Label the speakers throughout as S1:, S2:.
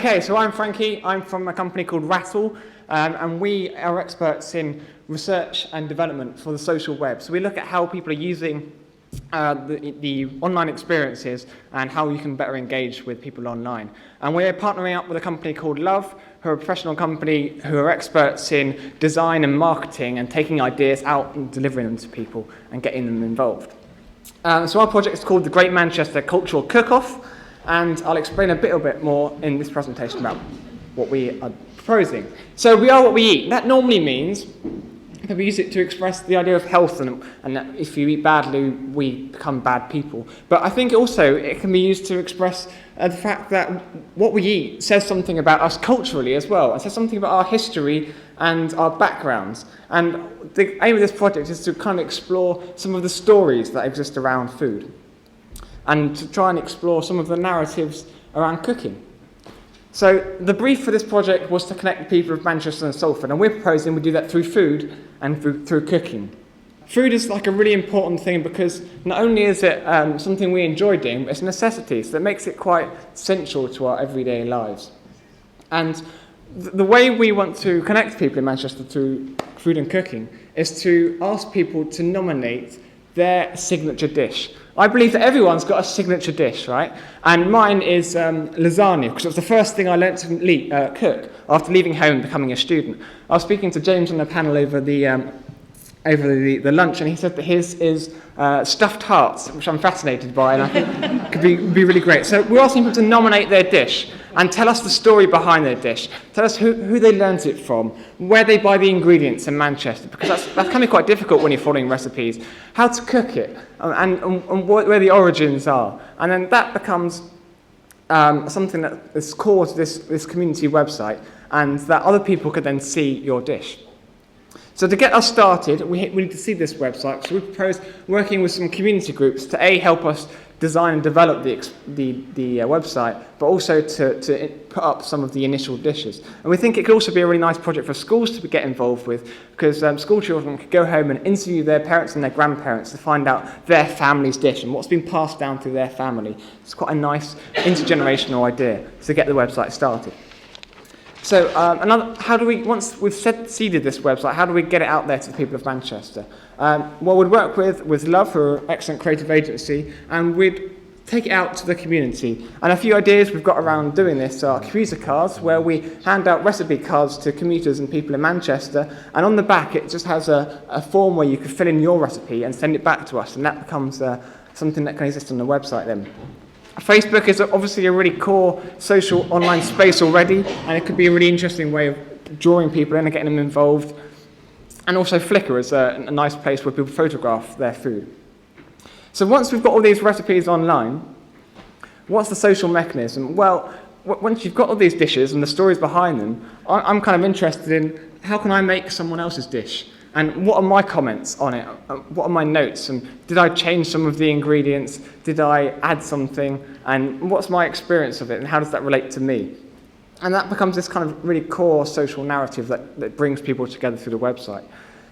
S1: Okay, so I'm Frankie. I'm from a company called Rattle, and we are experts in research and development for the social web. So we look at how people are using the online experiences and how you can better engage with people online. And we're partnering up with a company called Love, who are a professional company who are experts in design and marketing and taking ideas out and delivering them to people and getting them involved. So our project is called the Great Manchester Cultural Cookoff, and I'll explain a bit more in this presentation about what we are proposing. So we are what we eat. That normally means that we use it to express the idea of health and that if you eat badly, we become bad people. But I think also it can be used to express the fact that what we eat says something about us culturally as well. It says something about our history and our backgrounds. And the aim of this project is to kind of explore some of the stories that exist around food and to try and explore some of the narratives around cooking. So the brief for this project was to connect the people of Manchester and Salford, and we're proposing we do that through food and through cooking. Food is like a really important thing because not only is it something we enjoy doing, but it's a necessity, so that makes it quite central to our everyday lives. And the way we want to connect people in Manchester through food and cooking is to ask people to nominate their signature dish. I believe that everyone's got a signature dish, right? And mine is lasagna, because it was the first thing I learnt to cook after leaving home and becoming a student. I was speaking to James on the panel over the lunch, and he said that his is stuffed hearts, which I'm fascinated by, and I think could be really great. So we're asking people to nominate their dish and tell us the story behind their dish. Tell us who they learnt it from, where they buy the ingredients in Manchester, because that can be quite difficult when you're following recipes, how to cook it, and where the origins are. And then that becomes something that is core to this community website, and that other people could then see your dish. So to get us started, we need to see this website. So we propose working with some community groups to help us design and develop the website, but also to put up some of the initial dishes. And we think it could also be a really nice project for schools to get involved with, because school children could go home and interview their parents and their grandparents to find out their family's dish and what's been passed down through their family. It's quite a nice intergenerational idea to get the website started. So once we've seeded this website, how do we get it out there to the people of Manchester? Well, we'd work with Love, who are an excellent creative agency, and we'd take it out to the community. And a few ideas we've got around doing this are commuter cards, where we hand out recipe cards to commuters and people in Manchester, and on the back it just has a form where you can fill in your recipe and send it back to us, and that becomes something that can exist on the website then. Facebook is obviously a really core social online space already, and it could be a really interesting way of drawing people in and getting them involved. And also Flickr is a nice place where people photograph their food. So once we've got all these recipes online, what's the social mechanism? Well, once you've got all these dishes and the stories behind them, I'm kind of interested in how can I make someone else's dish? And what are my comments on it? What are my notes? And did I change some of the ingredients? Did I add something? And what's my experience of it? And how does that relate to me? And that becomes this kind of really core social narrative that brings people together through the website.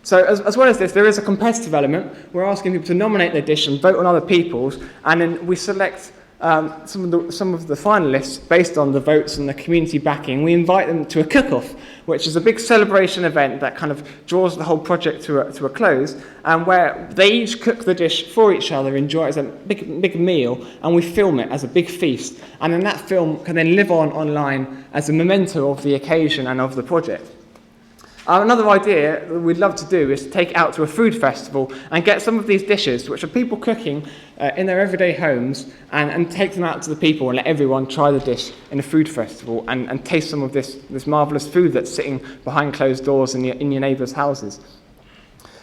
S1: So as well as this, there is a competitive element. We're asking people to nominate their dish and vote on other people's. And then we select some of the finalists based on the votes and the community backing. We invite them to a cook-off, which is a big celebration event that kind of draws the whole project to a close, and where they each cook the dish for each other, enjoy it as a big meal, and we film it as a big feast. And then that film can then live online as a memento of the occasion and of the project. Another idea that we'd love to do is to take it out to a food festival and get some of these dishes, which are people cooking in their everyday homes, and take them out to the people and let everyone try the dish in a food festival and taste some of this marvellous food that's sitting behind closed doors in your neighbours' houses.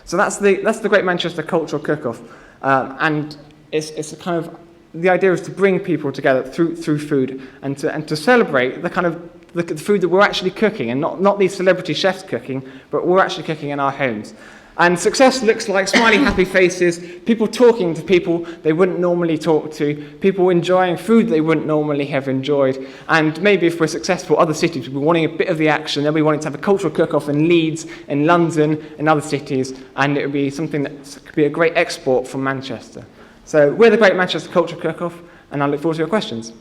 S1: So that's the Great Manchester Cultural Cook-Off, and it's a kind of, the idea is to bring people together through food and to celebrate the kind of the food that we're actually cooking, and not these celebrity chefs cooking, but we're actually cooking in our homes. And success looks like smiling, happy faces, people talking to people they wouldn't normally talk to, people enjoying food they wouldn't normally have enjoyed, and maybe if we're successful, other cities will be wanting a bit of the action. They'll be wanting to have a cultural cook-off in Leeds, in London, in other cities, and it would be something that could be a great export from Manchester. So we're the Great Manchester Cultural Cook-Off, and I look forward to your questions.